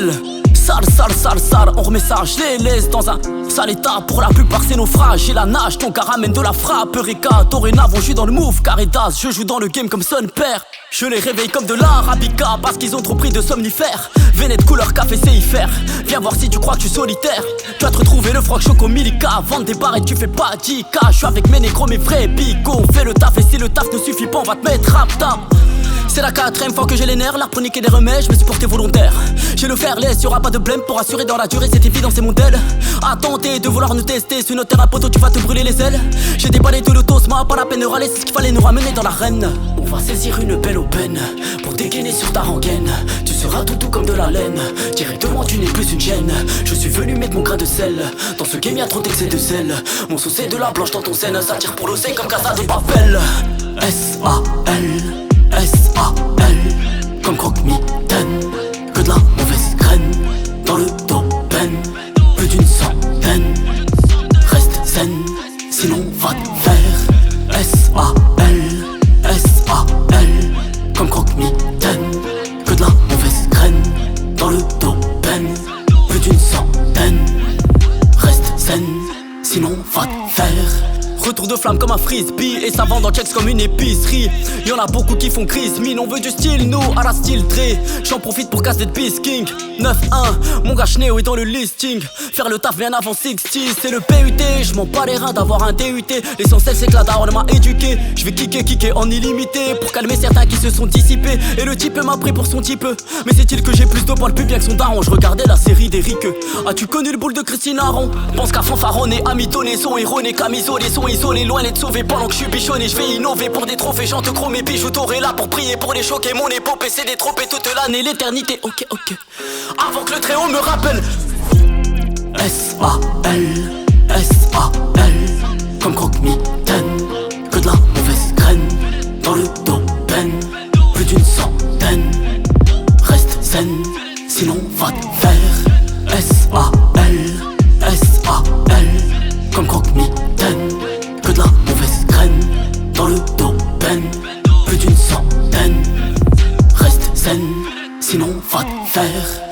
bordel. Sale, sale, sale, sale, on remet ça, je les laisse dans un sale état. Pour la plupart c'est naufrage, j'ai la nage, ton gars ramène de la frappe. Eureka, dorénavant je suis dans le move, Caritas, je joue dans le game comme son père. Je les réveille comme de l'arabica, parce qu'ils ont trop pris de somnifères. Vénette couleur café CIFR, viens voir si tu crois que je suis solitaire. Tu vas te retrouver le froc choco milica, vendre des barres et tu fais pas 10K. Je suis avec mes négros, mes vrais bigots, fais le taf et si le taf ne suffit pas on va te mettre rapta. C'est la 4ème fois que j'ai les nerfs, l'art pour niquer des remèdes, je me suis porté volontaire. J'ai le faire laisse, y'aura pas de blême pour assurer dans la durée, c'est évident, c'est mon tel. À tenter de vouloir nous tester, sur notre terrain poteau, tu vas te brûler les ailes. J'ai déballé tout le tosma, pas la peine de râler, c'est ce qu'il fallait nous ramener dans l'arène. On va saisir une belle aubaine, pour dégainer sur ta rengaine. Tu seras tout comme de la laine, directement tu n'es plus une gêne. Je suis venu mettre mon grain de sel, dans ce game y'a trop d'excès de sel. Mon sauce c'est de la blanche dans ton scène, ça tire pour l'océan comme Casa de Papel. S-A-L S-A-L, comme croque-mitaine, que de la mauvaise graine, dans le domaine, plus d'une centaine, reste zen, sinon va te faire. S-A-L, S-A-L, comme croque-mitaine, que de la mauvaise graine, dans le domaine, plus d'une centaine, reste zen, sinon va te faire. Retour de flamme comme un frisbee, et ça vend dans checks comme une épicerie. Y'en a beaucoup qui font crise mine, on veut du style, nous à la style Dre. J'en profite pour casser de Beast King 9-1, mon gars Chneo est dans le listing. Faire le taf bien avant 60, c'est le PUT. Je m'en bats les reins d'avoir un DUT. L'essentiel c'est que la daronne m'a éduqué. Je vais kicker en illimité, pour calmer certains qui se sont dissipés. Et le type m'a pris pour son type. Mais c'est-il que j'ai plus de poils plus bien que son daron. Je regardais la série d'Eric. As-tu connu le boule de Christine Aron? Pense qu'à fanfaronner, à mitonner, son erroné, camisolé, son isolé, loin d'être sauvé pendant que je suis bichonné. Je vais innover pour des trophées, chante chrome et bijoux dorés là pour prier, pour les choquer. Mon épopée c'est des trophées toute l'année, l'éternité. Ok, avant que le très haut me rappelle. S-A-L, S-A-L, comme croque-mitaine, que de la mauvaise graine, dans le domaine, plus d'une centaine, reste zen, sinon va te faire. S-A-L, S-A-L, comme croque-mitaine, que de la mauvaise graine, dans le domaine, plus d'une centaine, reste zen, sinon va te faire.